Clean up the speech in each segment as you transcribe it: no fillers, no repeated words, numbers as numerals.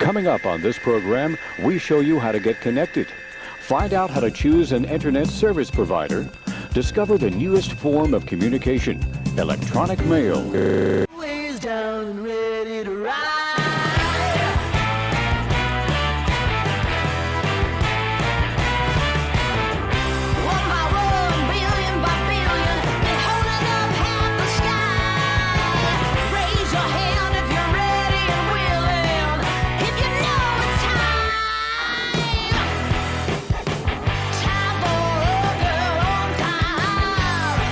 Coming up on this program, we show you how to get connected. Find out how to choose an internet service provider. Discover the newest form of communication, electronic mail. Ways down and ready to ride. One by one, billion by billion, and holding up half the sky. Raise your hand if you're ready and willing. If you know it's time. Time for a girl on time.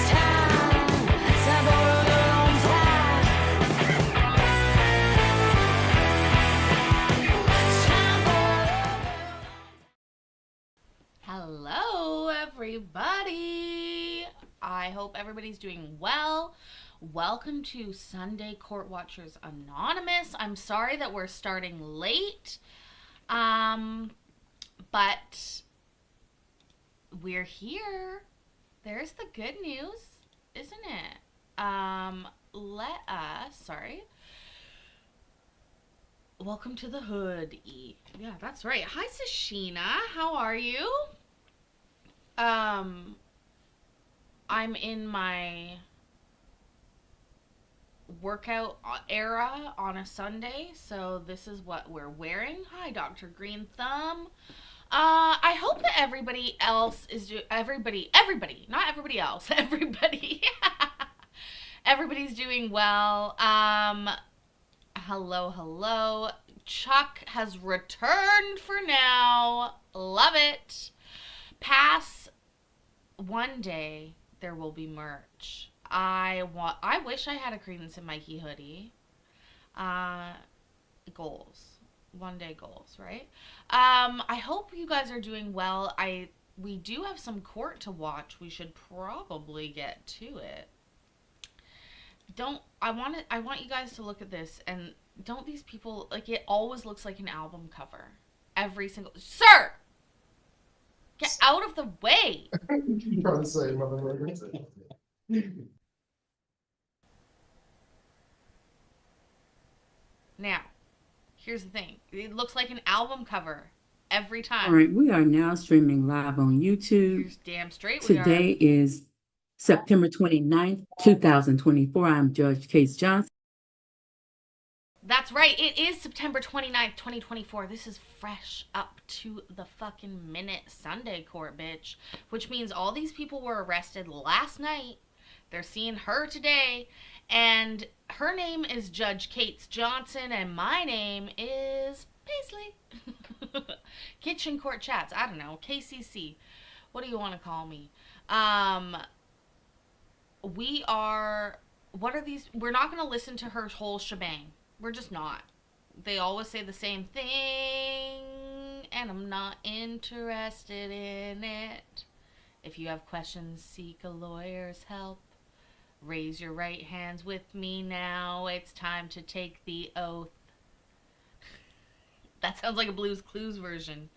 Time for a girl on time. Time for Hello, everybody. I hope everybody's doing well. Welcome to Sunday Court Watchers Anonymous. I'm sorry that we're starting late, but we're here. There's the good news, isn't it? Welcome to the hood. Yeah, that's right. Hi, Sashina. How are you? I'm in my workout era on a Sunday, so this is what we're wearing. Hi, Dr. Green Thumb. I hope that everybody else is everybody, not everybody else, everybody. Everybody's doing well. Hello. Chuck has returned for now. Love it. Pass one day there will be merch. I wish I had a Credence and Mikey hoodie. Goals. One day goals, right? I hope you guys are doing well. We do have some court to watch. We should probably get to it. I want you guys to look at this, and don't these people, like, it always looks like an album cover. Every single... Sir! Get out of the way! You probably say motherfucker. Now, here's the thing. It looks like an album cover every time. All right, we are now streaming live on YouTube. You're damn straight we Today is September 29th, 2024. I'm Judge Case Johnson. That's right. It is September 29th, 2024. This is fresh up to the fucking minute Sunday court, bitch. Which means all these people were arrested last night. They're seeing her today. And her name is Judge Kate Johnson. And my name is Paisley. Kitchen Court Chats. I don't know. KCC. What do you want to call me? We're not going to listen to her whole shebang. We're just not. They always say the same thing, and I'm not interested in it. If you have questions, seek a lawyer's help. Raise your right hands with me now. It's time to take the oath. That sounds like a Blue's Clues version.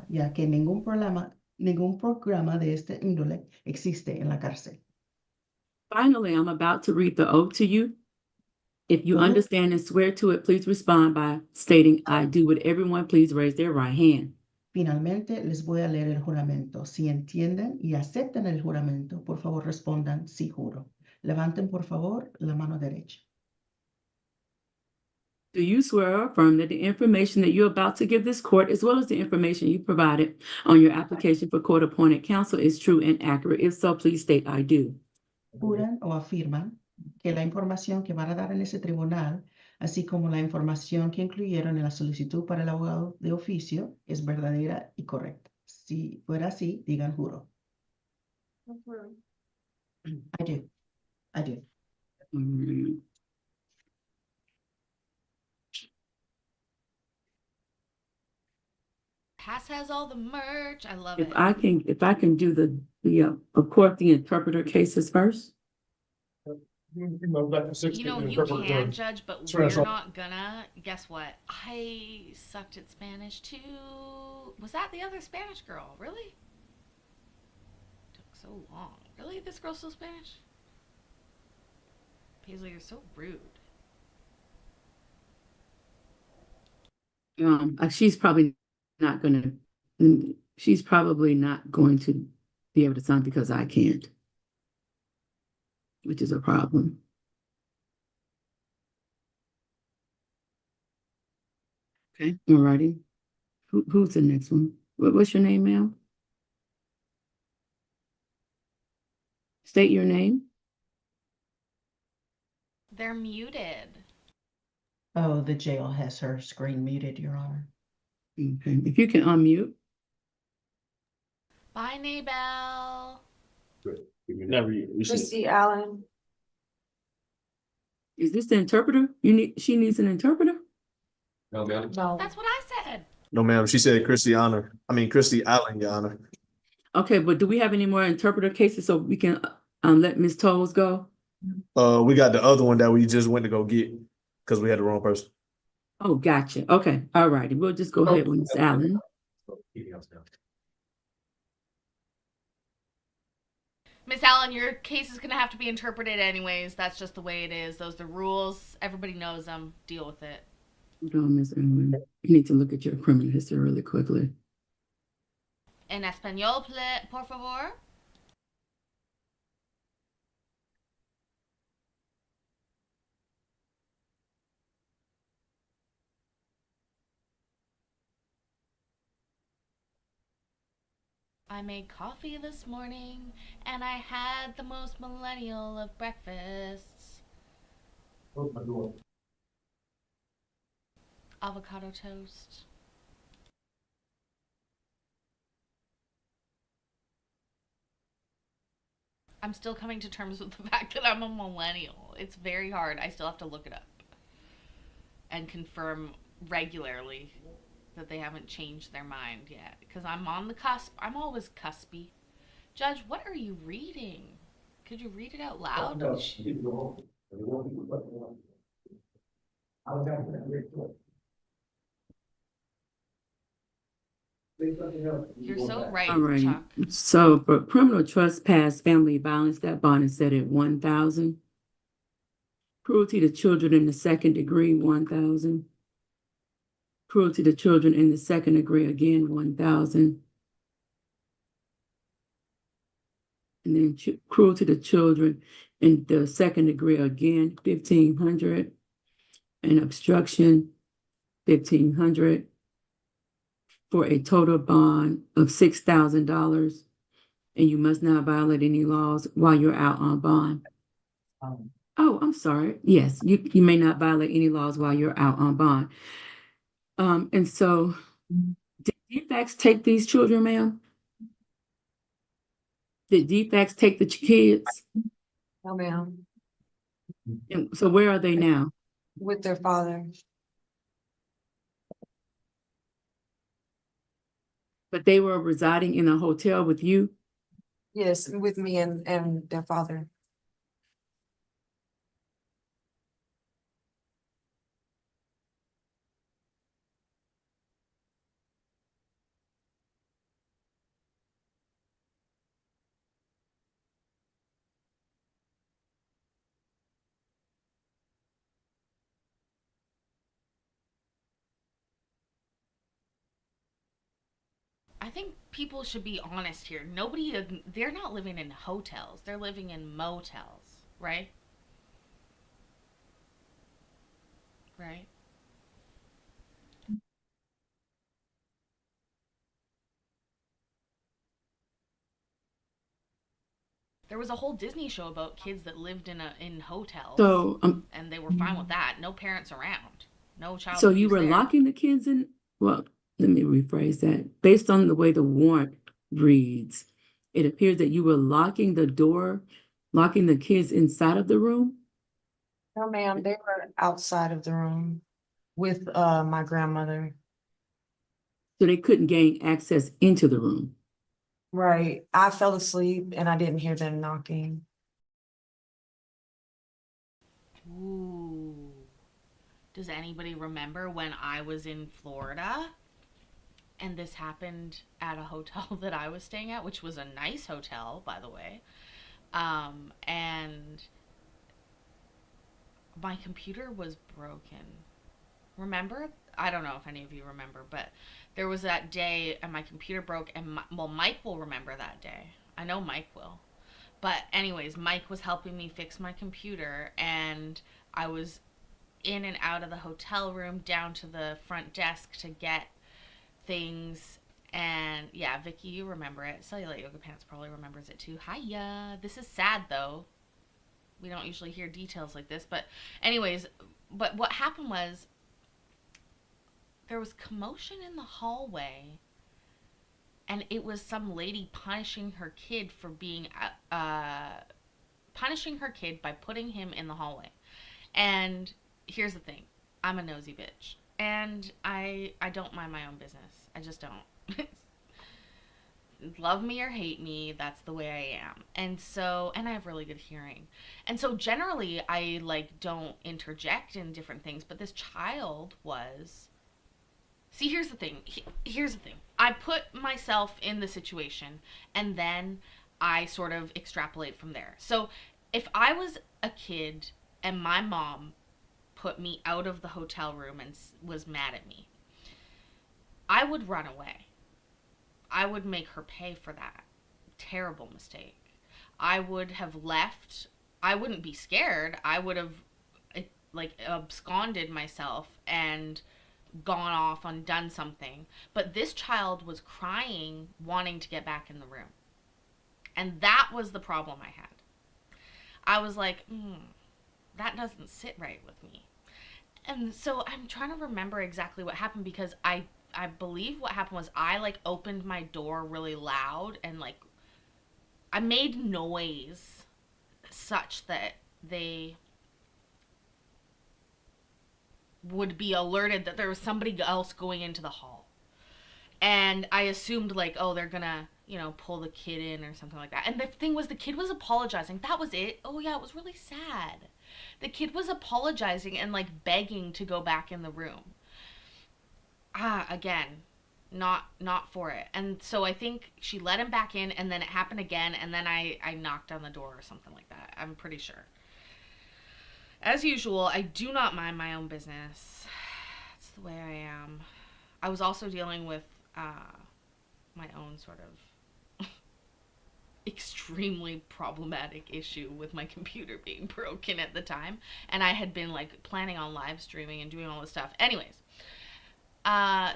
Ya que ningún programa de este índole existe en la cárcel. Finally, I'm about to read the oath to you. If you Ujú. understand and swear to it, please respond by stating, I do. Would everyone please raise their right hand? Finalmente les voy a leer el juramento. Si entienden y aceptan el juramento, por favor respondan sí juro. Levanten por favor la mano derecha. Do you swear or affirm that the information that you're about to give this court, as well as the information you provided on your application for court-appointed counsel, is true and accurate? If so, please state, I do. Juran o afirman que la información que van a dar en ese tribunal, así como la información que incluyeron en la solicitud para el abogado de oficio, es verdadera y correcta. Si fuera así, digan juro. I do. I do. Mm. Pass has all the merch. I love it. If I can do of course, the interpreter cases first. You know, back in 60, You know, the you interpreter can, done. Judge, but Spanish we're all- not gonna. Guess what? I sucked at Spanish too. Was that the other Spanish girl? Really? Took so long. Really? This girl's still Spanish? Paisley, you're so rude. She's probably not gonna, she's probably not going to be able to sign because I can't, which is a problem. Okay, all righty. Who's the next one? What's your name, ma'am? State your name. They're muted. Oh, the jail has her screen muted, Your Honor. Okay, if you can unmute. Bye, Naybell. Never you. Christy Allen. Is this the interpreter? She needs an interpreter? No, ma'am. No. That's what I said. No, ma'am. She said Christy Allen, Your Honor. Okay, but do we have any more interpreter cases so we can let Ms. Tolles go? We got the other one that we just went to go get because we had the wrong person. Oh, gotcha. Okay, all righty. We'll just go ahead with Ms. Allen. Miss Allen, your case is going to have to be interpreted anyways. That's just the way it is. Those are the rules. Everybody knows them. Deal with it. Hold on, Ms. Allen. You need to look at your criminal history really quickly. En español, por favor. I made coffee this morning, and I had the most millennial of breakfasts. Avocado toast. I'm still coming to terms with the fact that I'm a millennial. It's very hard. I still have to look it up and confirm regularly that they haven't changed their mind yet. Because I'm on the cusp. I'm always cuspy. Judge, what are you reading? Could you read it out loud? You're so right, All right. Chuck. So for criminal trespass, family violence, that bond is set at 1,000. Cruelty to children in the second degree, 1,000. Cruelty to children in the second degree, again, 1,000. And then cruelty to children in the second degree, again, 1,500. And obstruction, 1,500. For a total bond of $6,000. And you must not violate any laws while you're out on bond. Oh, I'm sorry. Yes, you may not violate any laws while you're out on bond. And so, did DFACS take these children, ma'am? Did DFACS take the kids? No, ma'am. And so where are they now? With their father. But they were residing in a hotel with you? Yes, with me and their father. I think people should be honest here. They're not living in hotels. They're living in motels, right? Right? There was a whole Disney show about kids that lived in hotels, So, and they were fine with that. No parents around. No child so abuse you were there. locking the kids in? Well, let me rephrase that. Based on the way the warrant reads, it appears that you were locking the door, locking the kids inside of the room? No, ma'am, they were outside of the room with my grandmother. So they couldn't gain access into the room. Right. I fell asleep and I didn't hear them knocking. Ooh. Does anybody remember when I was in Florida and this happened at a hotel that I was staying at, which was a nice hotel, by the way. And my computer was broken. Remember I don't know if any of you remember, but there was that day and my computer broke, and Mike will remember that day. I know Mike will. But anyways, Mike was helping me fix my computer, and I was in and out of the hotel room down to the front desk to get things. And yeah, Vicky, you remember it. Cellulite Yoga Pants probably remembers it too. Hiya. This is sad though. We don't usually hear details like this, but anyways, but what happened was there was commotion in the hallway, and it was some lady punishing her kid for being punishing her kid by putting him in the hallway. And here's the thing, I'm a nosy bitch, and I don't mind my own business. I just don't. Love me or hate me, that's the way I am. And so, and I have really good hearing. And so generally I like don't interject in different things, but this child was. See, here's the thing. Here's the thing. I put myself in the situation, and then I sort of extrapolate from there. So if I was a kid and my mom put me out of the hotel room and was mad at me, I would run away. I would make her pay for that terrible mistake. I would have left. I wouldn't be scared. I would have like absconded myself and gone off and done something. But this child was crying, wanting to get back in the room. And that was the problem I had. I was like, that doesn't sit right with me. And so I'm trying to remember exactly what happened, because I believe what happened was I like opened my door really loud and like I made noise such that they would be alerted that there was somebody else going into the hall. And I assumed like, oh, they're gonna, pull the kid in or something like that. And the thing was, the kid was apologizing. That was it. Oh yeah, it was really sad. The kid was apologizing and like begging to go back in the room. Again, not for it. And so I think she let him back in, and then it happened again, and then I knocked on the door or something like that. I'm pretty sure. As usual, I do not mind my own business. It's the way I am. I was also dealing with my own sort of extremely problematic issue with my computer being broken at the time, and I had been like planning on live streaming and doing all this stuff. Anyways,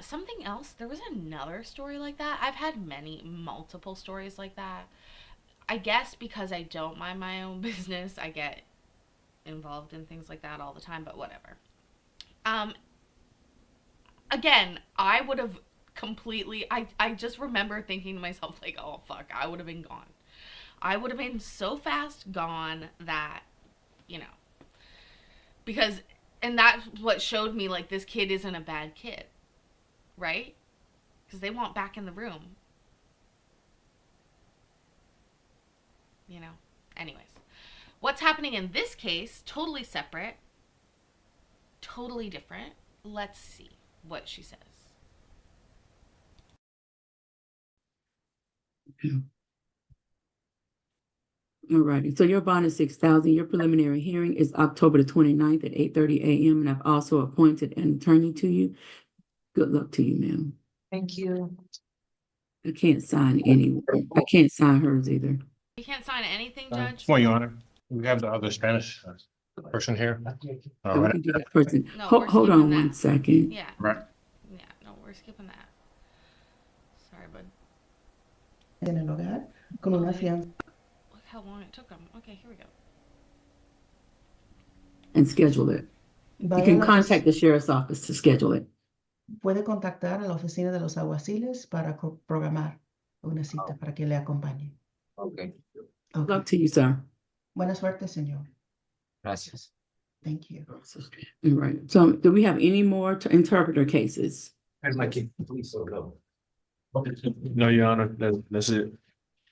something else, there was another story like that. I've had multiple stories like that. I guess because I don't mind my own business, I get involved in things like that all the time, but whatever. Again, I would have completely, I just remember thinking to myself like, oh fuck, I would have been gone. I would have been so fast gone that, because, and that's what showed me like this kid isn't a bad kid, right? Because they want back in the room. Anyways. What's happening in this case, totally separate, totally different. Let's see what she says. All righty. So your bond is $6,000. Your preliminary hearing is October the 29th at 8:30 a.m. And I've also appointed an attorney to you. Good luck to you, ma'am. Thank you. I can't sign anyone. I can't sign hers either. You can't sign anything, Judge? Well, Your Honor, we have the other Spanish person here. All We right. can do that person. No, we're Hold on skipping one that. second. Yeah. Right. Yeah, no, we're skipping that. Sorry, bud. En el hogar con una fianza. Look how long it took them. Okay, here we go. And schedule it. You Vaya a can la contact the sheriff's office to schedule it. Puede contactar a la oficina de los alguaciles para programar una cita para que le acompañe. Okay, Good luck to you, sir. Buena suerte, señor. gracias. Thank you. All right. So do we have any more interpreter cases? Here's my key, please, so go. No, Your Honor, that's it.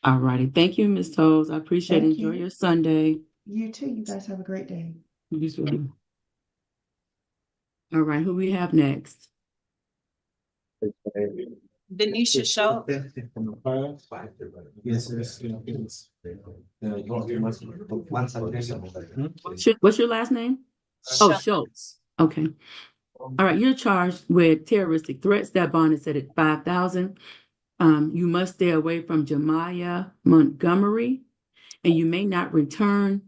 All righty. Thank you, Ms. Toles. I appreciate it. Thank Enjoy you. your Sunday. You too. You guys have a great day. You too. All right. Who we have next? Denisha Schultz. What's your last name? Oh, Schultz. Okay. All right, you're charged with terroristic threats. That bond is set at 5,000. You must stay away from Jemiah Montgomery, and you may not return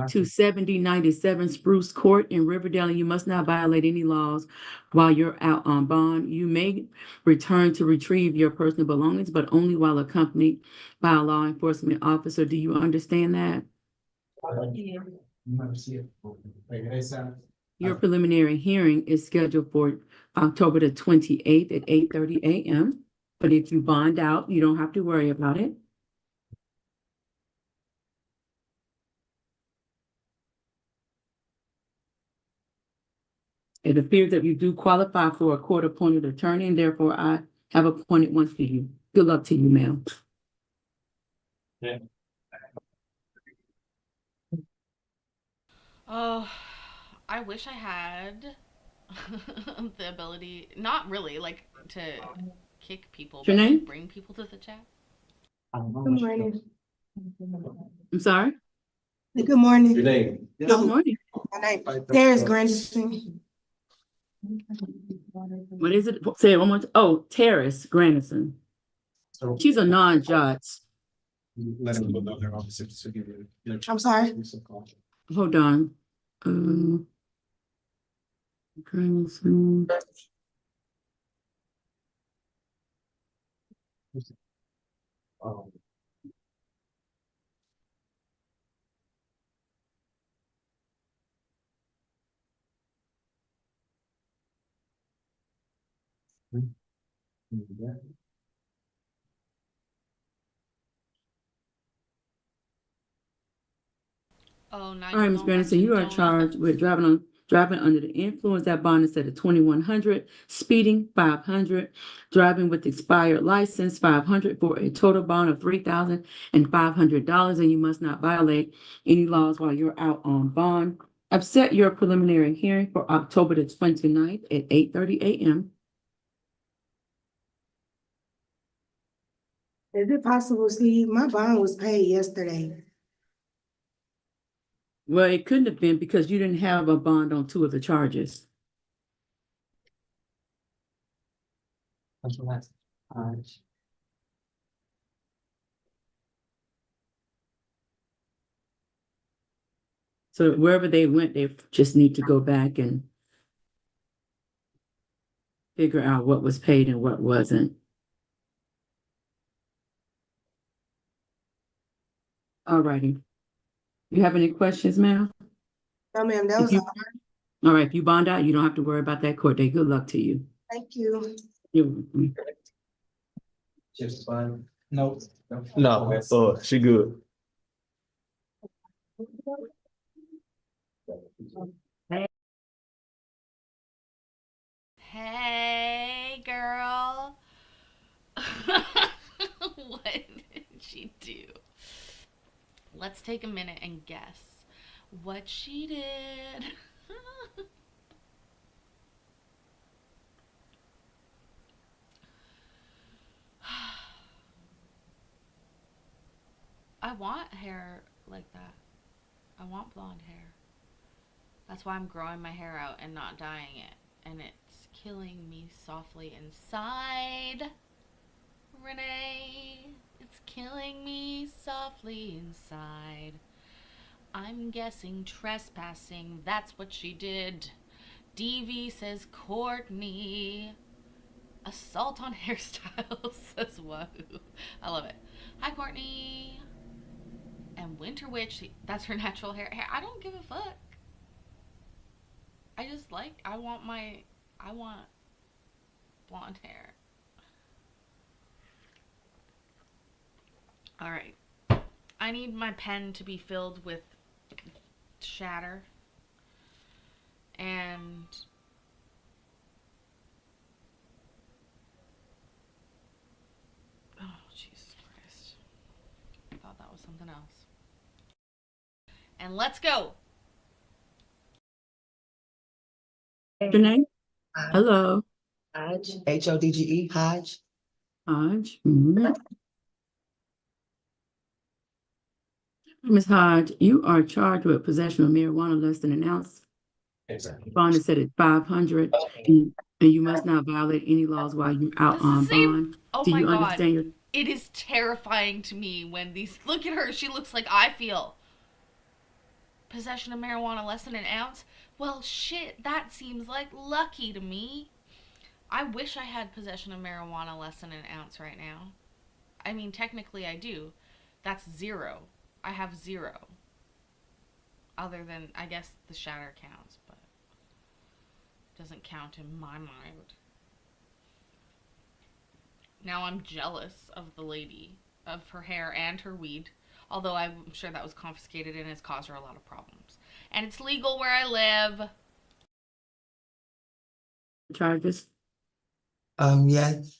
to 7097 Spruce Court in Riverdale, and you must not violate any laws while you're out on bond. You may return to retrieve your personal belongings, but only while accompanied by a law enforcement officer. Do you understand that? Your preliminary hearing is scheduled for October the 28th at 8:30 a.m. But if you bond out, you don't have to worry about it. It appears that you do qualify for a court-appointed attorney, and therefore I have appointed one for you. Good luck to you, ma'am. Oh, I wish I had the ability, not really, like to kick people, What's your but like name? bring people to the chat. Good morning. I'm sorry? Good morning. Your name? Good morning. My name There's Grandison. What is it? Say it one more time. Oh, Terrace Grandison. She's a non-judge. Let him go down their office to give you. I'm sorry. Hold on. Grandison. Oh, now All right, you Ms. gonna Grandison, you are mention charged with driving under the influence. That bond is set at 2,100, speeding 500, driving with expired license 500 for a total bond of $3,500, and you must not violate any laws while you're out on bond. I've set your preliminary hearing for October the 29th at 8:30 a.m. Is it possible, Steve? My bond was paid yesterday. Well, it couldn't have been because you didn't have a bond on two of the charges. So wherever they went, they just need to go back and figure out what was paid and what wasn't. All righty. You have any questions, ma'am? No, ma'am, that If was you, all. all right, if you bond out, you don't have to worry about that court date. Good luck to you. Thank you. You're welcome. Just fine. No. No, she good. Hey, girl. What did she do? Let's take a minute and guess what she did. I want hair like that. I want blonde hair. That's why I'm growing my hair out and not dyeing it. And it's killing me softly inside. Renee, it's killing me softly inside. I'm guessing trespassing, that's what she did. DV says Courtney. Assault on hairstyles says Wahoo. I love it. Hi, Courtney. And Winter Witch, that's her natural hair. I don't give a fuck. I want blonde hair. All right. I need my pen to be filled with shatter. And oh, Jesus Christ. I thought that was something else. And let's go. Your name? Hello. Hodge, Hodge, Hodge. Hodge. Ms. Hodge, you are charged with possession of marijuana less than an ounce Bond is set at 500, and you must not violate any laws while you're out This is on the same. bond. Oh Do my you god. understand your? It is terrifying to me when these. Look at her. She looks like I feel. Possession of marijuana less than an ounce? Well, shit, that seems like lucky to me. I wish I had possession of marijuana less than an ounce right now. I mean, technically I do. That's 0. I have 0. Other than, I guess, the shatter counts, but it doesn't count in my mind. Now I'm jealous of the lady, of her hair and her weed. Although I'm sure that was confiscated and has caused her a lot of problems. And it's legal where I live. Charges? Yes.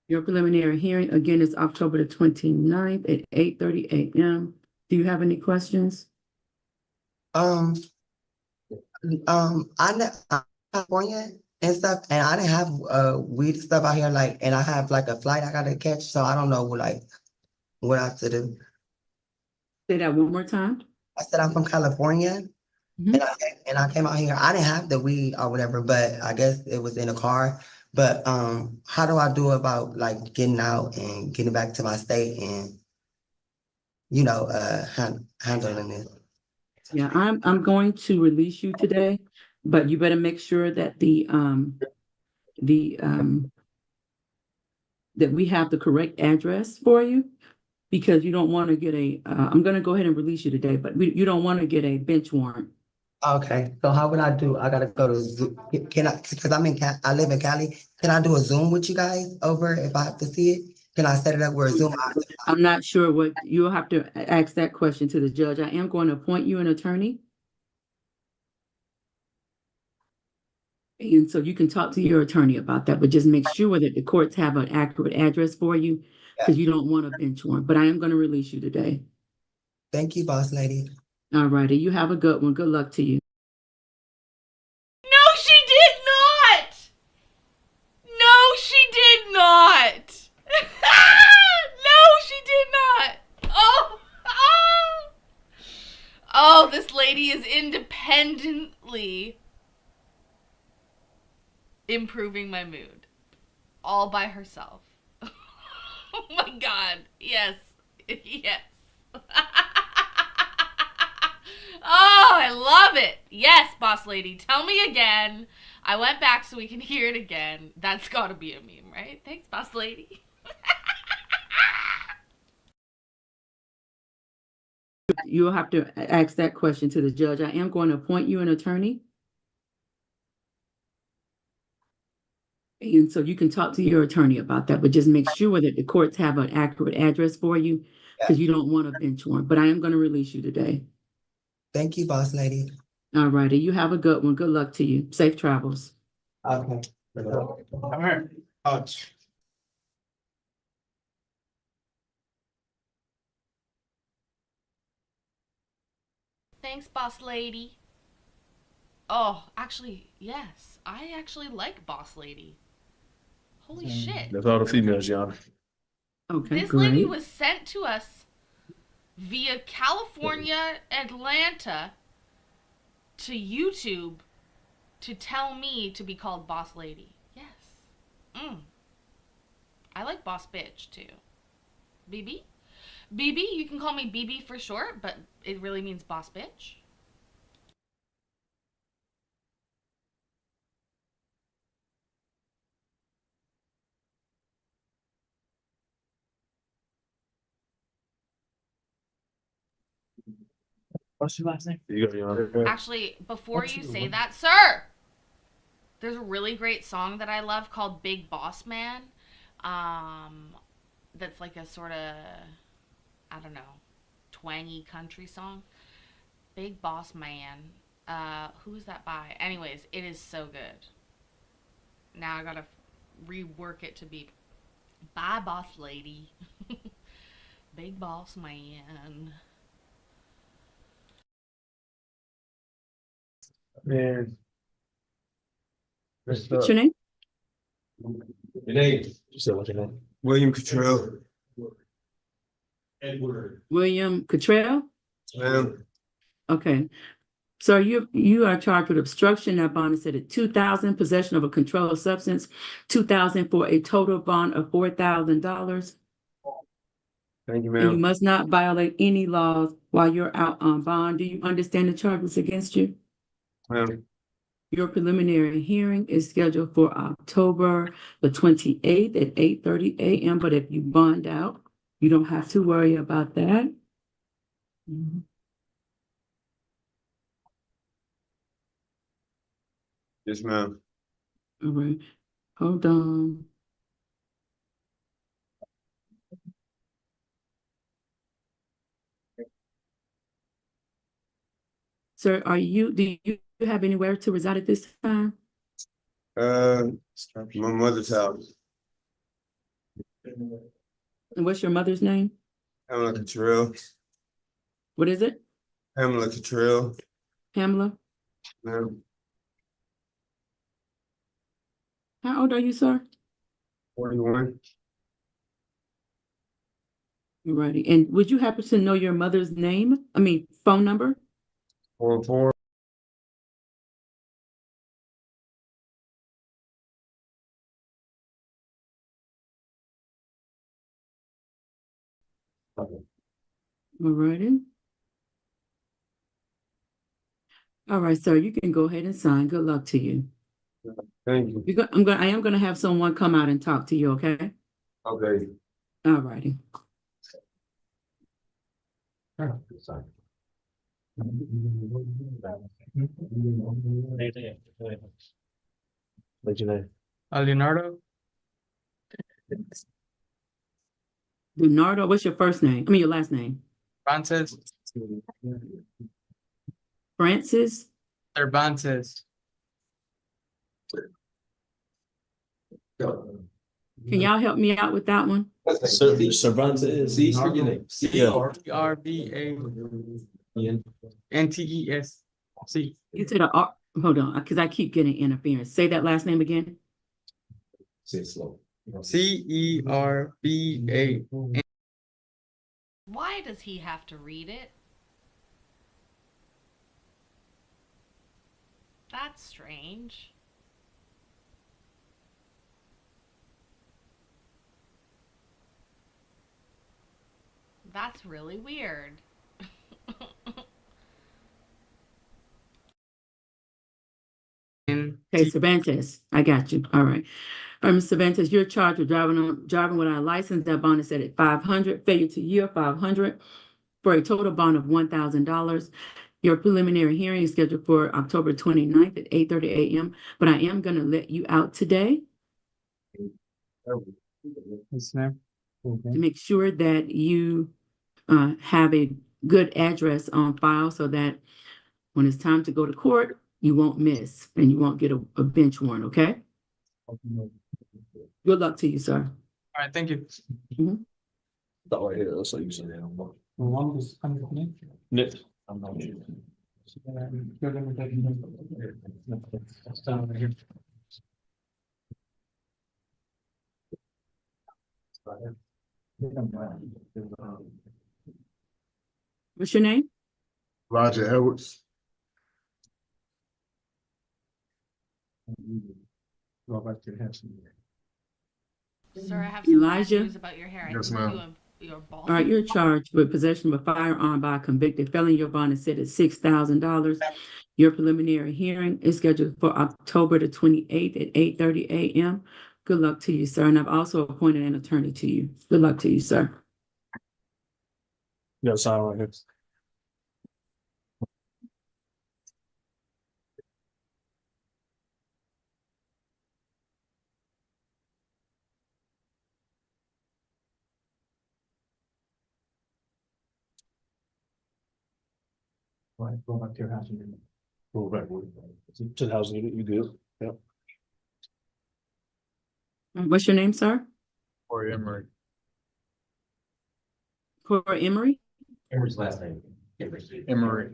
Your preliminary hearing again is October the 29th at 8:30 a.m. Do you have any questions? I California and stuff, and I didn't have weed stuff out here, like, and I have like a flight I gotta catch, so I don't know like what I have to do. Say that one more time. I said I'm from California, Mhm. and I came out here. I didn't have the weed or whatever, but I guess it was in the car. But how do I do about like getting out and getting back to my state and handling it? Yeah, I'm going to release you today, but you better make sure that that we have the correct address for you, because you don't want to get I'm going to go ahead and release you today, but you don't want to get a bench warrant. Okay, so how would I do? I gotta go to Zoom. Can I? Because I live in Cali. Can I do a Zoom with you guys over if I have to see it? Can I set it up where Zoom? I'm not sure what you'll have to ask that question to the judge. I am going to appoint you an attorney. And so you can talk to your attorney about that, but just make sure that the courts have an accurate address for you, because you don't want a bench warrant. But I am going to release you today. Thank you, boss lady. All righty. You have a good one. Good luck to you. No, she did not! No, she did not! No, she did not! Oh! Oh! Oh, this lady is independently improving my mood. All by herself. Oh my god. Yes. Yes. Oh, I love it. Yes, boss lady. Tell me again. I went back so we can hear it again. That's gotta be a meme, right? Thanks, boss lady. You'll have to ask that question to the judge. I am going to appoint you an attorney. And so you can talk to your attorney about that, but just make sure that the courts have an accurate address for you, because you don't want a bench warrant. But I am going to release you today. Thank you, boss lady. All righty. You have a good one. Good luck to you. Safe travels. Okay. Come here. Ouch. Thanks, boss lady. Oh, actually, yes. I actually like boss lady. Holy shit. That's all the females, y'all. Okay, This great. lady was sent to us via California, Atlanta, to YouTube to tell me to be called boss lady. Yes. I like boss bitch too. BB? BB, you can call me BB for short, but it really means boss bitch. What's your last name? You go, y'all. Actually, before What's you your say one? that, sir, there's a really great song that I love called Big Boss Man. That's like a sort of, I don't know, twangy country song. Big Boss Man. Who is that by? Anyways, it is so good. Now I gotta rework it to be Bye Boss Lady. Big Boss Man. Man. What's your name? Your name? You said what's your name? William Cottrell. Edward. William Cottrell? Ma'am. Okay. So you are charged with obstruction. That bond is set at 2,000, possession of a controlled substance, 2,000 for a total bond of $4,000. Thank you, And you ma'am. must not violate any laws while you're out on bond. Do you understand the charges against you? Ma'am. Your preliminary hearing is scheduled for October the 28th at 8:30 a.m. But if you bond out, you don't have to worry about that. Yes, ma'am. All right, hold on. Sir, do you have anywhere to reside at this time? My mother's house. And what's your mother's name? Pamela Cottrell. What is it? Pamela Cottrell. Pamela? Ma'am. How old are you, sir? 41. Alrighty. And would you happen to know your mother's name? I mean, phone number? 44. Alrighty. All right, sir, you can go ahead and sign. Good luck to you. Thank you. I am gonna have someone come out and talk to you, okay? Okay. Alrighty. What's your name? Leonardo, Leonardo, what's your first name? I mean, your last name? Cervantes, Francis? Cervantes. Can y'all help me out with that one? Cervantes. Cervantes. You said a R, hold on, because I keep getting interference. Say that last name again. Say it slow. CERVA. Why does he have to read it? That's strange. That's really weird. Okay, Cervantes, I got you. All right. All right, Mr. Cervantes, you're charged with driving without a license. That bond is set at 500, failure to yield 500, for a total bond of $1,000. Your preliminary hearing is scheduled for October 29th at 8:30 a.m. But I am gonna let you out today Yes, ma'am. to make sure that you have a good address on file so that when it's time to go to court, you won't miss and you won't get a bench warrant, okay? Good luck to you, sir. All right, thank you. Mhm. Right here, that's what you said. Nick. I'm not sure. What's your name? Roger Edwards. Sir, I have some bad Elijah? news about your hair. I Yes, think ma'am. your ball. All right, you're charged with possession of a firearm by a convicted felon. Your bond is set at $6,000. Your preliminary hearing is scheduled for October the 28th at 8:30 a.m. Good luck to you, sir. And I've also appointed an attorney to you. Good luck to you, sir. You got sign right here. Right, go back to your house and go back to the house. You good? Yep. What's your name, sir? Corey Emery. Corey Emery? Emery's last name. Emery.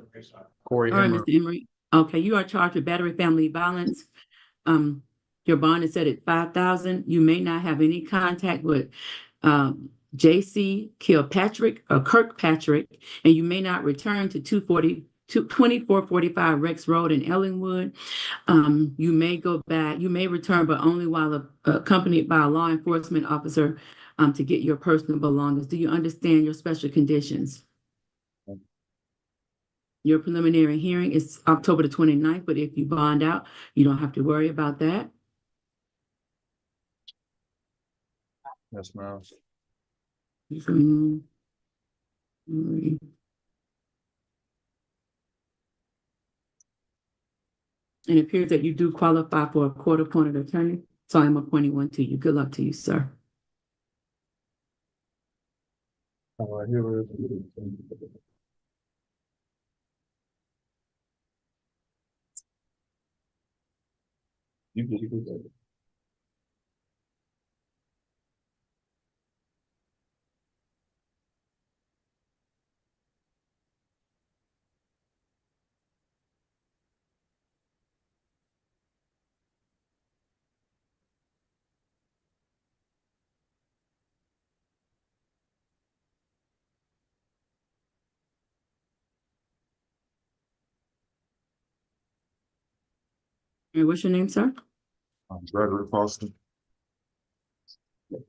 Corey All right, Emery. Mr. Emery. Okay, you are charged with battery family violence. Your bond is set at 5,000. You may not have any contact with J.C. Kirkpatrick, and you may not return to 240 2445 Rex Road in Ellingwood. You may go back, you may return, but only while accompanied by a law enforcement officer to get your personal belongings. Do you understand your special conditions? Your preliminary hearing is October the 29th, but if you bond out, you don't have to worry about that. Yes, ma'am. And it appears that you do qualify for a court-appointed attorney, so I'm appointing one to you. Good luck to you, sir. All right, here it is. You can. And what's your name, sir? I'm Gregory Foster. All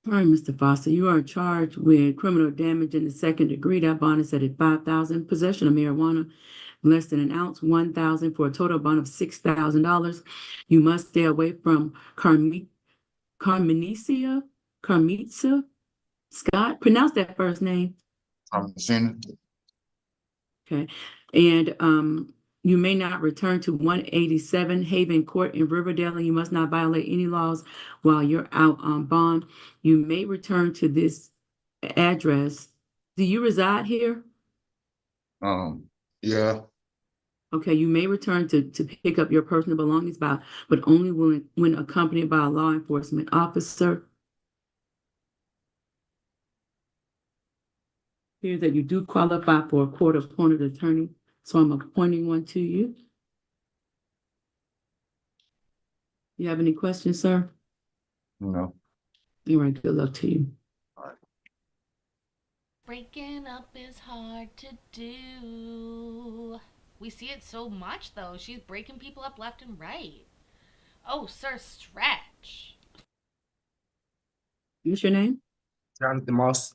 right, Mr. Foster, you are charged with criminal damage in the second degree. That bond is set at $5,000. Possession of marijuana less than an ounce, $1,000, for a total bond of $6,000. You must stay away from Carmenisa Scott. Pronounce that first name. Okay, and you may not return to 187 Haven Court in Riverdale, and you must not violate any laws while you're out on bond. You may return to this address. Do you reside here? Yeah. Okay, you may return to pick up your personal belongings but only when accompanied by a law enforcement officer. Here that you do qualify for a court-appointed attorney, so I'm appointing one to you. You have any questions, sir? No. All right, good luck to you. Breaking up is hard to do. We see it so much, though. She's breaking people up left and right. Oh, sir, stretch. What's your name? Jonathan Moss.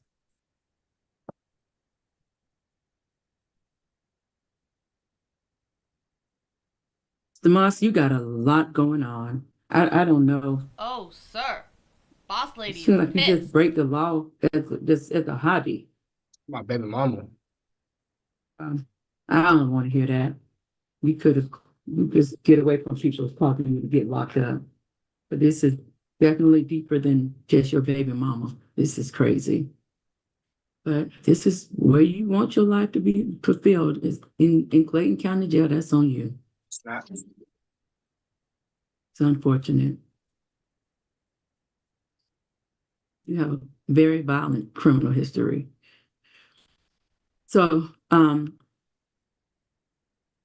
Demas, you got a lot going on. I don't know. Oh, sir. Boss It lady seems is like you just pissed. break the law as a hobby. My baby mama. I don't want to hear that. We just get away from people's property and get locked up. But this is definitely deeper than just your baby mama. This is crazy. But this is where you want your life to be fulfilled, is in Clayton County Jail. That's on you. It's not. It's unfortunate. You have a very violent criminal history. So,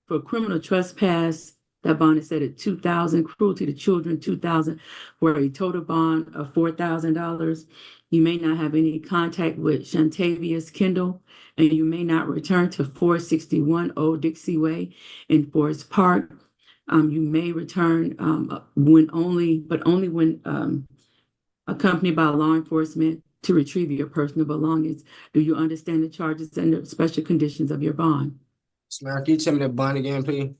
for criminal trespass, that bond is set at $2,000. Cruelty to children, $2,000, for a total bond of $4,000. You may not have any contact with Shantavius Kendall, and you may not return to 461 Old Dixie Way in Forest Park. You may return when accompanied by law enforcement to retrieve your personal belongings. Do you understand the charges and the special conditions of your bond? Ma'am, can you tell me the bond again, please?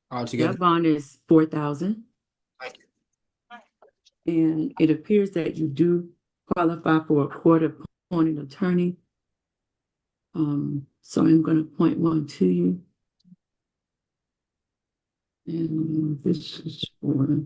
All together. That bond is $4,000. Thank you. And it appears that you do qualify for a court-appointed attorney. So I'm going to appoint one to you. And this is for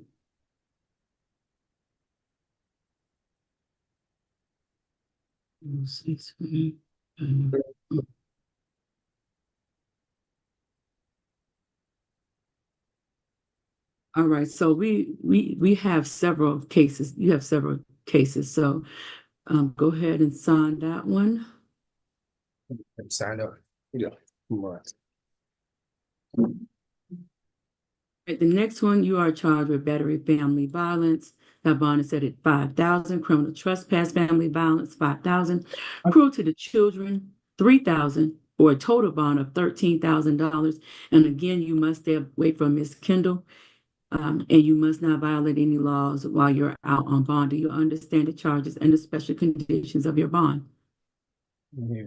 all right, so we have several cases. You have several cases, so go ahead and sign that one. Signed up. Yeah. Right. Right, the next one, you are charged with battery family violence. That bond is set at $5,000. Criminal trespass family violence, $5,000. Cruelty to children, $3,000. for a total bond of $13,000. And again, you must stay away from Miss Kendall. And you must not violate any laws while you're out on bond. Do you understand the charges and the special conditions of your bond? Yeah.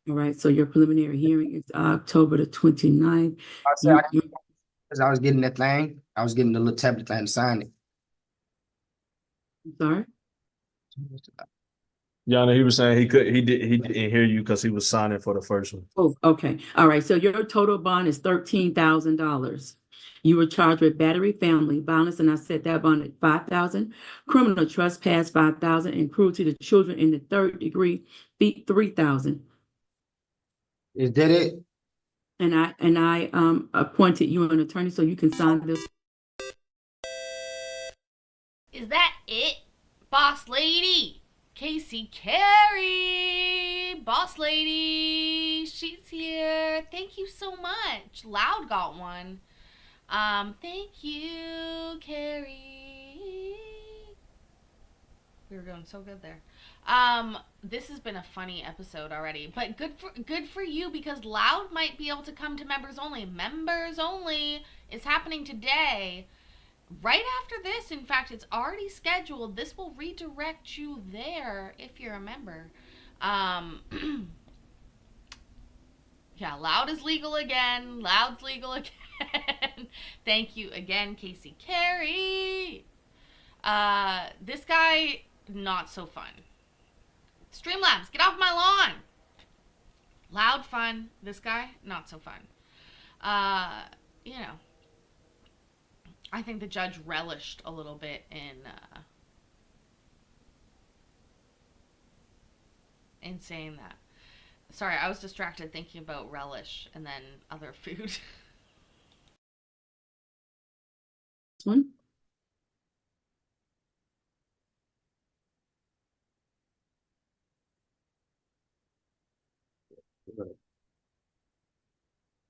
All right, so your preliminary hearing is October the 29th. I said, because I was getting that thing, I was getting the little tablet thing to sign it. I'm sorry? Yana, he was saying he didn't hear you because he was signing for the first one. Oh, okay. All right, so your total bond is $13,000. You were charged with battery, family violence, and I set that bond at $5,000. Criminal trespass, $5,000, and cruelty to children in the third degree, $3,000. Is that it? And I appointed you an attorney so you can sign this. Is that it, boss lady? Casey Carey, boss lady, she's here. Thank you so much. Loud got one. Thank you, Carrie. We were going so good there. This has been a funny episode already, but good for you, because Loud might be able to come to members only. Members only is happening today. Right after this, in fact, it's already scheduled. This will redirect you there if you're a member. Yeah, Loud is legal again. Loud's legal again. Thank you again, Casey Carey. This guy, not so fun. Streamlabs, get off my lawn. Loud, fun. This guy, not so fun. You know, I think the judge relished a little bit in saying that. Sorry, I was distracted thinking about relish and then other food. This one.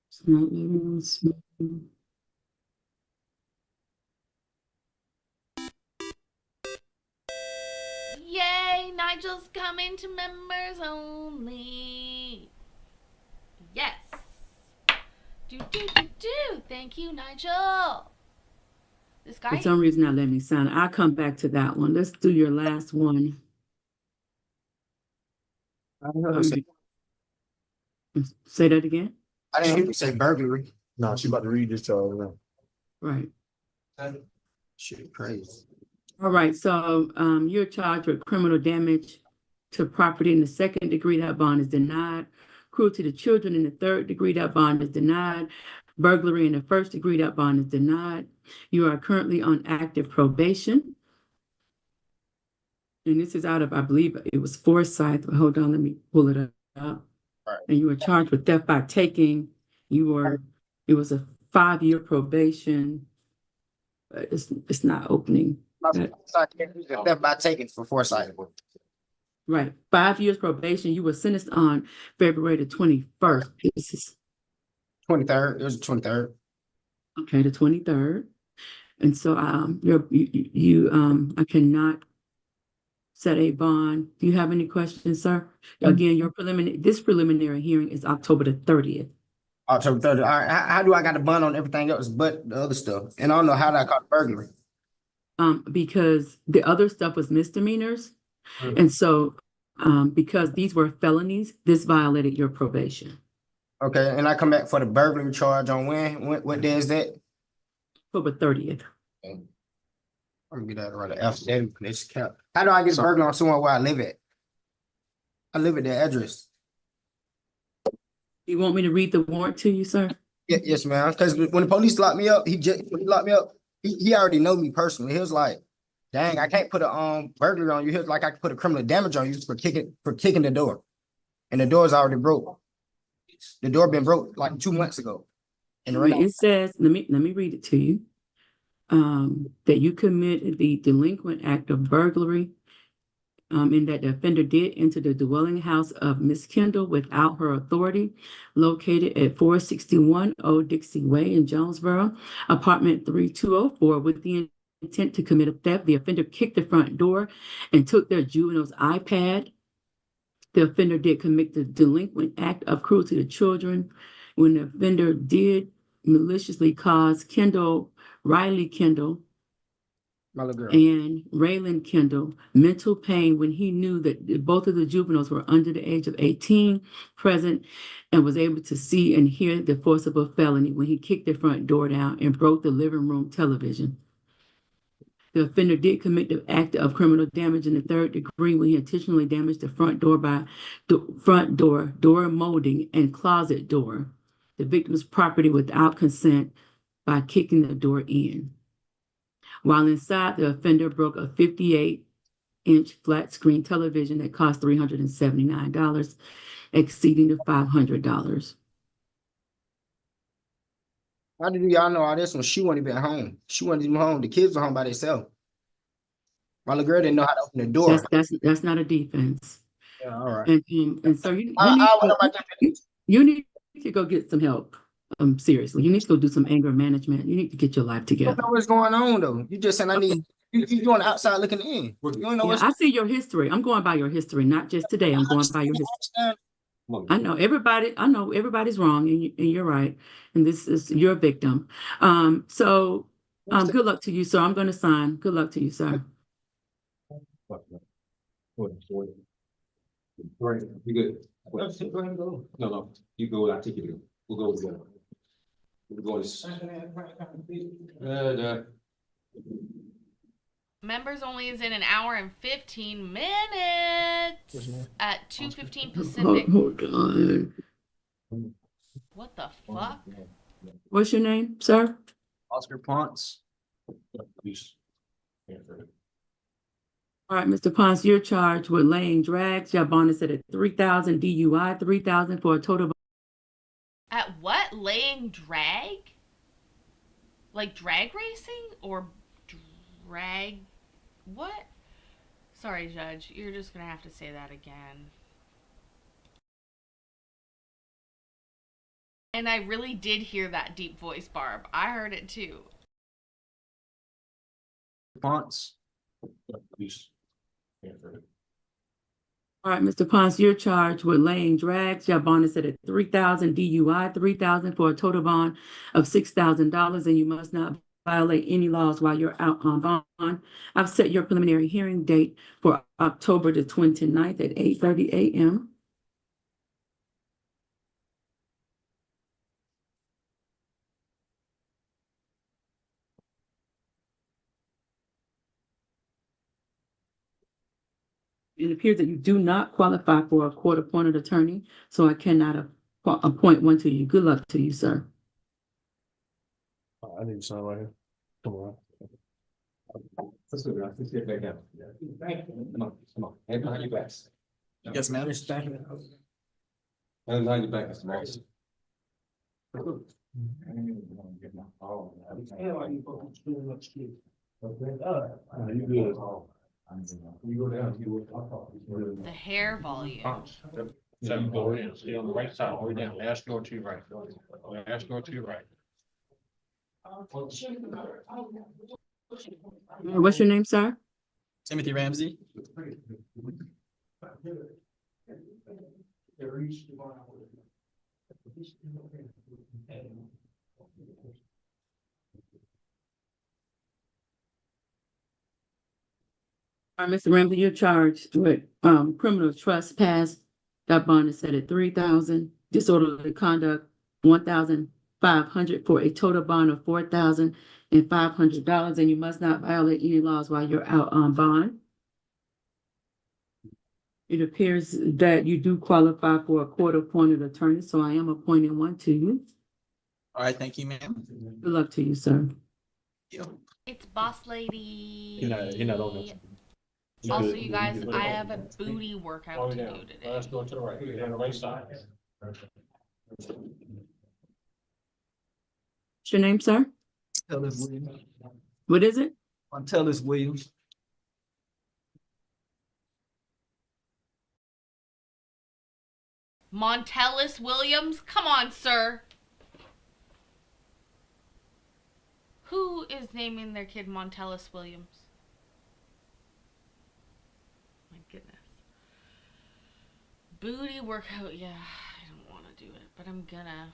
It's not letting me smell. Yay, Nigel's coming to members only. Yes. Do. Thank you, Nigel. This guy. For some reason, not letting me sign it. I'll come back to that one. Let's do your last one. Say that again. I didn't hear you say burglary. No, she about to read this charge now. Right. Shit, crazy. All right, so you're charged with criminal damage to property in the second degree, that bond is denied. Cruelty to children in the third degree, that bond is denied. Burglary in the first degree, that bond is denied. You are currently on active probation. And this is out of, I believe it was Forsyth. Hold on, let me pull it up. Right. And you were charged with theft by taking. It was a 5-year probation. But it's not opening. Theft by taking for Forsyth. Right, 5 years probation. You were sentenced on February the 21st. This is 23rd. It was the 23rd. okay, the 23rd. And so I cannot set a bond. Do you have any questions, sir? Again, your preliminary hearing is October the 30th. October 30th. All right. How do I got a bond on everything else but the other stuff? And I don't know how that caught burglary. Because the other stuff was misdemeanors. Mm-hmm. And so because these were felonies, this violated your probation. Okay, and I come back for the burglary charge on what day is that? October 30th. Okay. I'm gonna get that right after this cap. How do I get a burglary on somewhere where I live at? I live at the address. You want me to read the warrant to you, sir? Yes, ma'am. Because when the police locked me up, he already know me personally. He was like, dang, I can't put a burglary on you. He was like, I can put a criminal damage on you for kicking the door. And the door's already broke. The door been broke like 2 months ago. And it says, let me read it to you. That you committed the delinquent act of burglary, in that the offender did enter the dwelling house of Miss Kendall without her authority, located at 461 Old Dixie Way in Jonesboro, apartment 3204, with the intent to commit a theft. The offender kicked the front door and took their juvenile's iPad, The offender did commit the delinquent act of cruelty to children when the offender did maliciously cause Riley Kendall, My little girl. and Raylan Kendall mental pain when he knew that both of the juveniles were under the age of 18, present, and was able to see and hear the forcible felony when he kicked the front door down and broke the living room television. The offender did commit the act of criminal damage in the third degree when he intentionally damaged the front door door molding, and closet door, the victim's property without consent by kicking the door in. While inside, the offender broke a 58-inch flat screen television that cost $379, exceeding the $500. How did y'all know all this when she wasn't even home? She wasn't even home. The kids were home by themselves. My little girl didn't know how to open the door. That's not a defense. Yeah, all right. And so you need to go get some help. Seriously, you need to go do some anger management. You need to get your life You don't together. know what's going on though. You just saying I need you on the outside looking in. You don't know Yeah, what's I see your history. I'm going by your history, not just today. I'm going by your history. I know everybody's wrong, and you're right. And this is your victim. Good luck to you, sir. I'm going to sign. Good luck to you, sir. Right, you good? Go ahead and go. No, you go, I'll take you to, we'll go together. We'll go. Members only is in an hour and 15 minutes at 2:15 Pacific. Hold on. What the fuck? What's your name, sir? Oscar Ponce. All right, Mr. Ponce, you're charged with laying drags. Your bond is set at $3,000, DUI $3,000 for a total of. At what? Laying drag? Like drag racing or drag? What? Sorry, Judge. You're just gonna have to say that again. And I really did hear that deep voice, Barb. I heard it too. Ponce. All right, Mr. Ponce, you're charged with laying drags. Your bond is set at $3,000, DUI $3,000 for a total bond of $6,000, and you must not violate any laws while you're out on bond. I've set your preliminary hearing date for October the 29th at 8:30 a.m. It appears that you do not qualify for a court-appointed attorney, so I cannot appoint one to you. Good luck to you, sir. I need to sign right here. Come on. Let's do it. Let's get back down. Come on. Hand behind your backs. Yes, ma'am. Thank you. Hand behind your back, Mr. Morris. You good. You go down, The hair volume. So you go in, stay on the right side, all the way down, last door to your right. Last door to your right. What's your name, sir? Timothy Ramsey. All right, Mr. Ramsey, you're charged with criminal trespass. That bond is set at $3,000. Disorderly conduct, $1,500 for a total bond of $4,500, and you must not violate any laws while you're out on bond. It appears that you do qualify for a court-appointed attorney, so I am appointing one to you. All right, thank you, ma'am. Good luck to you, sir. It's Boss Lady. You're not on this. Also, you guys, I have a booty workout to do today. Last door to the right. You're on the right side. What's your name, sir? Montellis Williams. What is it? Montellis Williams. Montellis Williams? Come on, sir. Who is naming their kid Montellis Williams? My goodness. Booty workout. Yeah, I don't want to do it, but I'm gonna.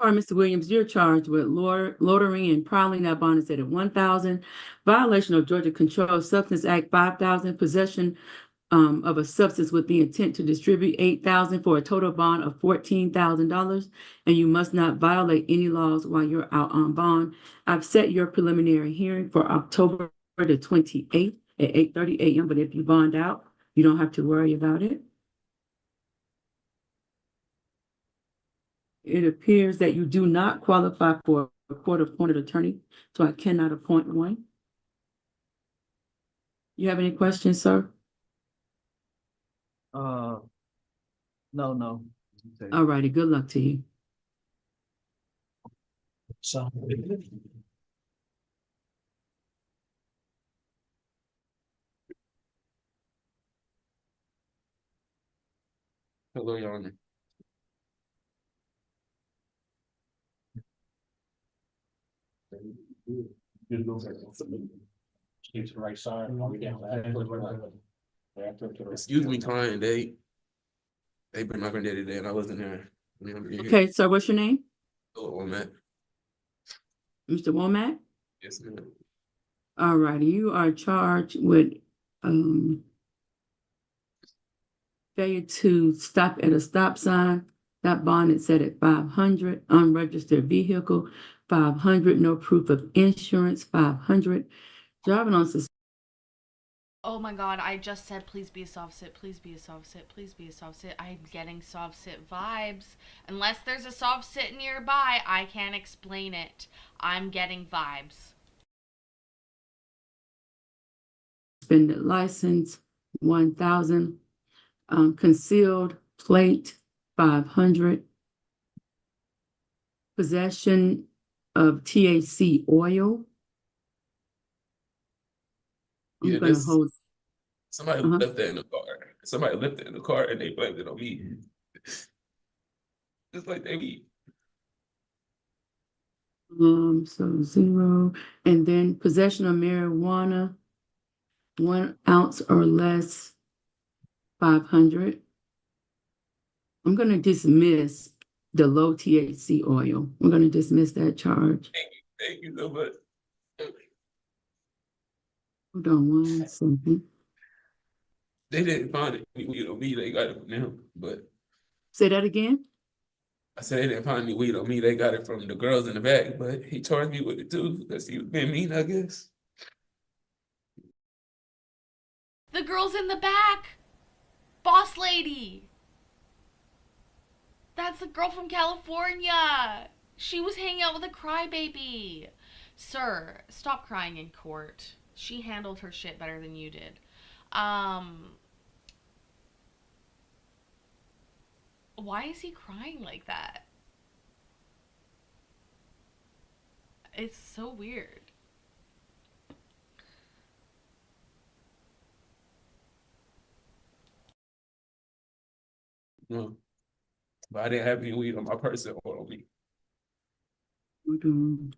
All right, Mr. Williams, you're charged with loitering and prowling. That bond is set at 1,000. Violation of Georgia Controlled Substance Act, 5,000. Possession of a substance with the intent to distribute, 8,000, for a total bond of $14,000. And you must not violate any laws while you're out on bond. I've set your preliminary hearing for October the 28th at 8:30 a.m. But if you bond out, you don't have to worry about it. It appears that you do not qualify for a court-appointed attorney, so I cannot appoint one. You have any questions, sir? No, no. All righty, good luck to you. So. Hello, Your Honor. Stay to the right side. Excuse me, client. They been my granddaddy there, and I wasn't there. Okay, sir, what's your name? Oh, Matt. Mr. Womack? Yes, ma'am. All righty, you are charged with failure to stop at a stop sign. That bond is set at 500. Unregistered vehicle, 500. No proof of insurance, 500. Driving on Oh my god, I just said please be a soft sit, please be a soft sit, please be a soft sit. I'm getting soft sit vibes. Unless there's a soft sit nearby, I can't explain it. I'm getting vibes. suspended license, 1,000. Concealed plate, 500. Possession of THC oil. Yeah, I'm gonna this- hold. Somebody left that in the car. Somebody left it in the car and they blamed it on me. Just like they So 0, and then possession of marijuana, 1 ounce or less, 500. I'm gonna dismiss the low THC oil. I'm gonna dismiss that charge. Thank you so much. Hold on 1 second. They didn't find it. Weed on me, they got it from them. But Say that again? I said they didn't find any weed on me. They got it from the girls in the back. But he charged me with it too because he was being mean, I guess. The girl's in the back. Boss lady. That's the girl from California. She was hanging out with a crybaby. Sir, stop crying in court. She handled her shit better than you did. Why is he crying like that? It's so weird. No. But I didn't have any weed on my person or on me. Hold on.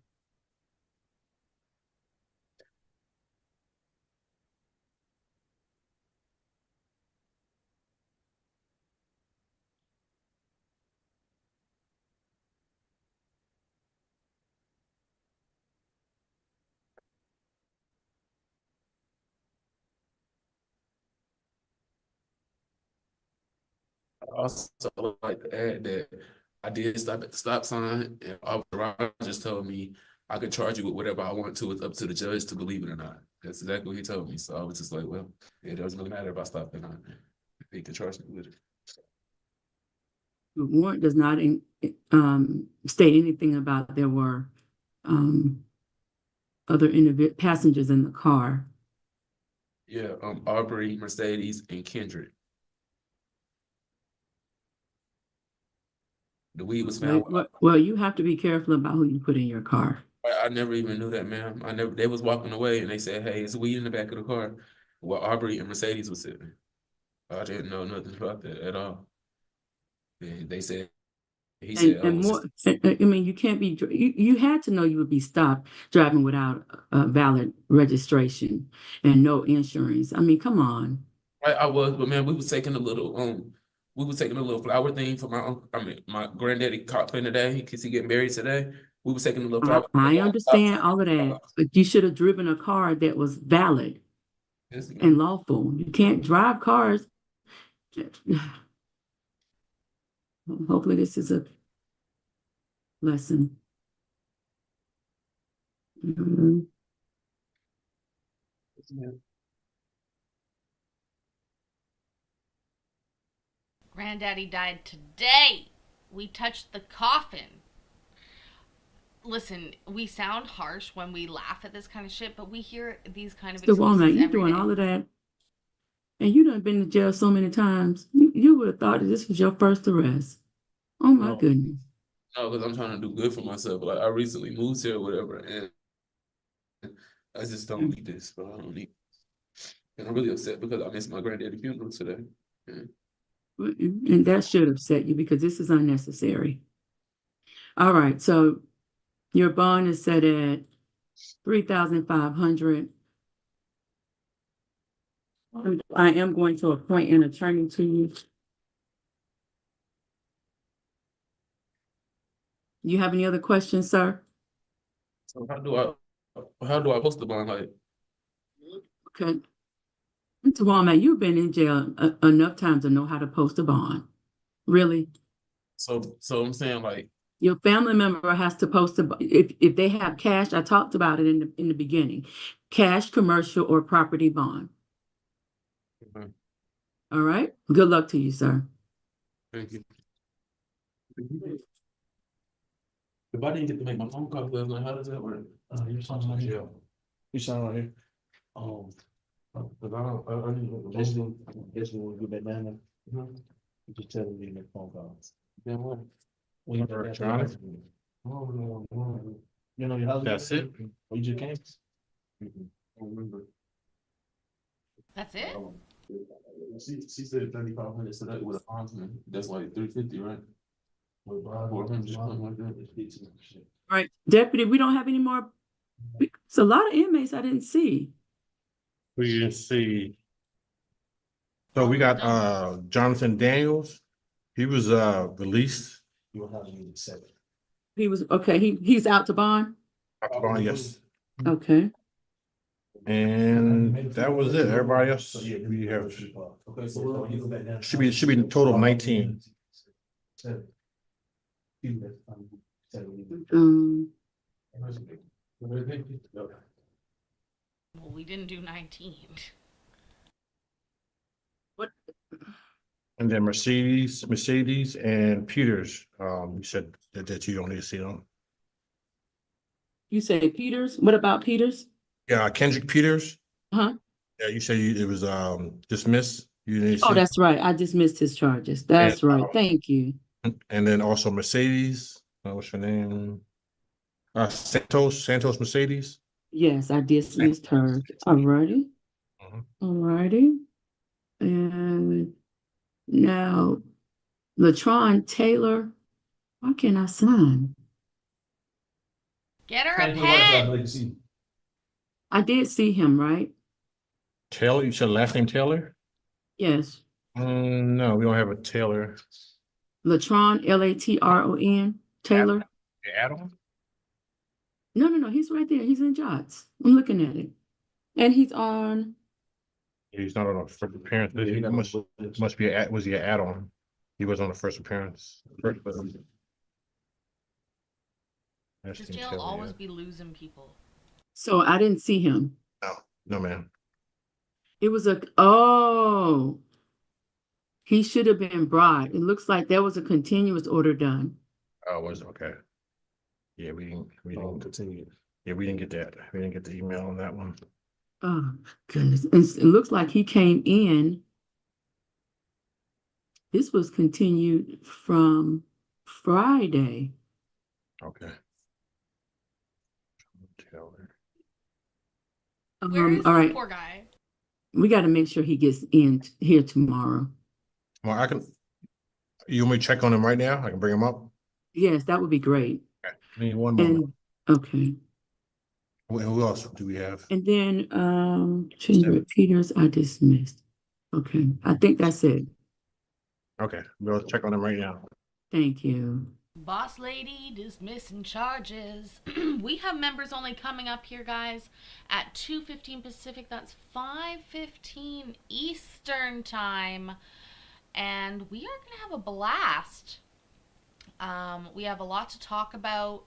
I also like to add that I did stop at the stop sign and Officer Rogers just told me I could charge you with whatever I want to. It's up to the judge to believe it or not. That's exactly what he told me. So I was just like, well, it doesn't really matter if I stop or not. He can charge me with it. The warrant does not state anything about there were other passengers in the car. Yeah, Aubrey, Mercedes, and Kendrick. The weed was found. Well, you have to be careful about who you put in your car. I never even knew that, ma'am. They was walking away and they said, hey, it's weed in the back of the car. Well, Aubrey and Mercedes was sitting. I didn't know nothing about that at all. They said He said, And "Oh, more, I mean, you can't be, you had to know you would be stopped driving without a valid registration and no insurance. I mean, come on. I was, but man, we were taking a little flower thing for my uncle. I mean, my granddaddy caught him today because he getting married today. We were taking a little flower. I understand all of that, but you should have driven a car that was valid Yes, ma'am. and lawful. You can't drive cars. Hopefully this is a lesson. Mhm. Yes, ma'am. Granddaddy died today. We touched the coffin. Listen, we sound harsh when we laugh at this kind of shit, but we hear these kind of The woman, excuses you every doing day. all of that, and you done been to jail so many times. You would have thought that this was your first arrest. Oh my No, goodness. no, because I'm trying to do good for myself. Like I recently moved here or whatever, and I just don't need this, but I don't need. And I'm really upset because I missed my granddaddy funeral today. And And that should upset you because this is unnecessary. All right, so your bond is set at 3,500. I am going to appoint an attorney to you. You have any other questions, sir? so how do I post the bond? Like, Okay. Mr. Walmart, you've been in jail enough times to know how to post a bond. Really? so I'm saying like, Your family member has to post if they have cash. I talked about it in the beginning. Cash, commercial, or property bond. mhm, All right. Good luck to you, sir. thank you. If I didn't get to make my phone call last night, how does that work? You sign right here. You sign right here. Because I need to. This one, get that down there. Mhm. You just tell them to make phone calls. Then what? When you get that, you know your house. That's it? Or you just came? I don't remember. That's it? She said 3,500, so that would have that's like 350, right? 400, something like that. All right, Deputy, we don't have any more. It's a lot of inmates I didn't see. We can see. So we got Jonathan Daniels. He was released. You will have a meeting seven. He was okay. He's out to bond. After bond, yes. Okay. And that was it. Everybody else we have Okay, so you go back down. should be a total of 19. Well, we didn't do 19. What? And then Mercedes and Peters. You said that you don't need to see them. You say Peters? What about Peters? Yeah, Kendrick Peters. Huh? Yeah, you said it was dismissed. You didn't Oh, see. that's right. I dismissed his charges. That's And, right. Thank you. And then also Mercedes. What's her name? Santos Mercedes. Yes, I dismissed her. All righty. All righty. And now Latron Taylor. Why can't I sign? Get her a pen. I did see him, right? Taylor, you said last name Taylor? Yes. No, we don't have a Taylor. Latron, Latron, Taylor. Adam? No. He's right there. He's in Jots. I'm looking at it. And he's on. He's not on the first appearance. He must be was he an add-on? He was on the first appearance. This jail will always be losing people. So I didn't see him. No, man. It was he should have been brought. It looks like there was a continuous order done. Oh, was okay. Yeah, we didn't continue. Yeah, we didn't get that. We didn't get the email on that one. Oh, goodness. It looks like he came in. This was continued from Friday. Okay. Where is All this right. poor guy? We got to make sure he gets in here tomorrow. Well, you want me to check on him right now? I can bring him up. Yes, that would be great. Okay, I need one moment. And, okay. Who else do we have? And then, Chamber Peters, I dismissed. Okay, I think that's it. Okay, we'll check on them right now. Thank you. Boss lady dismissing charges. We have members only coming up here, guys, at 2:15 Pacific. That's 5:15 Eastern time. And we are going to have a blast. We have a lot to talk about.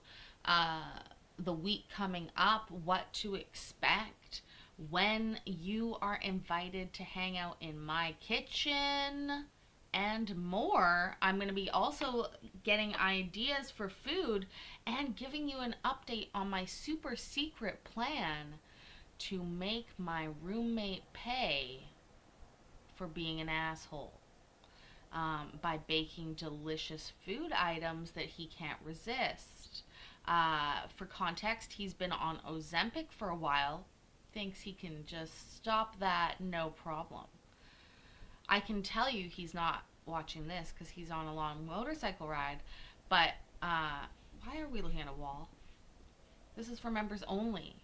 The week coming up, what to expect, when you are invited to hang out in my kitchen, and more. I'm going to be also getting ideas for food and giving you an update on my super secret plan to make my roommate pay for being an asshole by baking delicious food items that he can't resist. For context, he's been on Ozempic for a while. Thinks he can just stop that, no problem. I can tell you he's not watching this because he's on a long motorcycle ride. But why are we looking at a wall? This is for members only.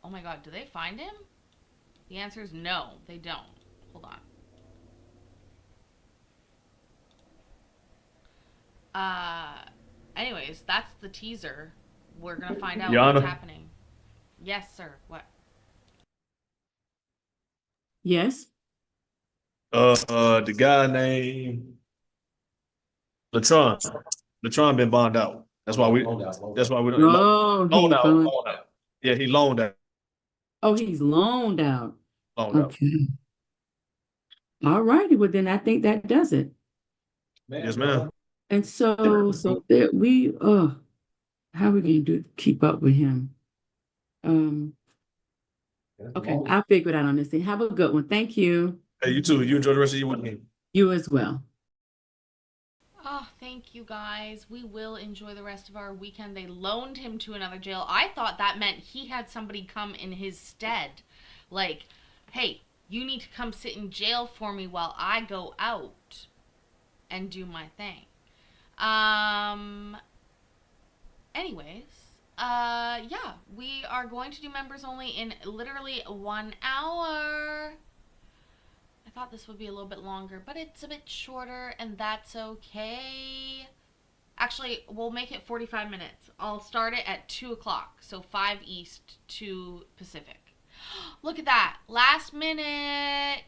Oh my god, do they find him? The answer is no, they don't. Hold on. Anyways, that's the teaser. We're gonna find out Yana. what's happening. Yes, sir. What? Yes? The guy named Latron. Latron been bonded out. That's why we don't. Oh, Loaned out. he's Loaned out. Yeah, he loaned out. oh, he's loaned out. Loaned out. Okay. All righty. Well, then I think that does it. Yes, ma'am. And so that we, how are we going to keep up with him? Okay, I'll figure it out on this thing. Have a good one. Thank you. Hey, you too. You enjoy the rest of your weekend. You as well. Oh, thank you guys. We will enjoy the rest of our weekend. They loaned him to another jail. I thought that meant he had somebody come in his stead. Like, hey, you need to come sit in jail for me while I go out and do my thing. Anyways, yeah, we are going to do members only in literally 1 hour. I thought this would be a little bit longer, but it's a bit shorter, and that's okay. Actually, we'll make it 45 minutes. I'll start it at 2 o'clock, so 5 East, 2 Pacific. Look at that, last minute.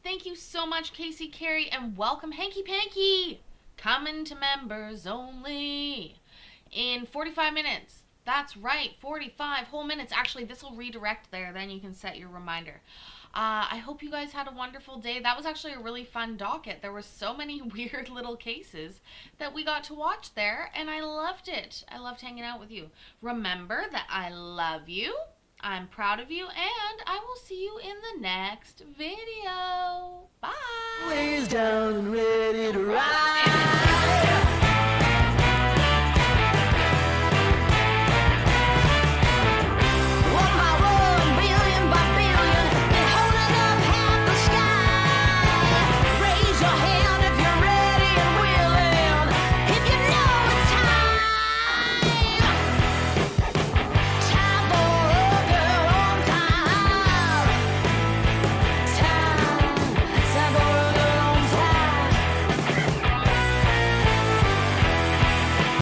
Thank you so much, Casey Carey, and welcome, Hanky Panky. Coming to members only in 45 minutes. That's right, 45 whole minutes. Actually, this will redirect there. Then you can set your reminder. I hope you guys had a wonderful day. That was actually a really fun docket. There were so many weird little cases that we got to watch there, and I loved it. I loved hanging out with you. Remember that I love you. I'm proud of you, and I will see you in the next video. Bye. Ways down and ready to ride.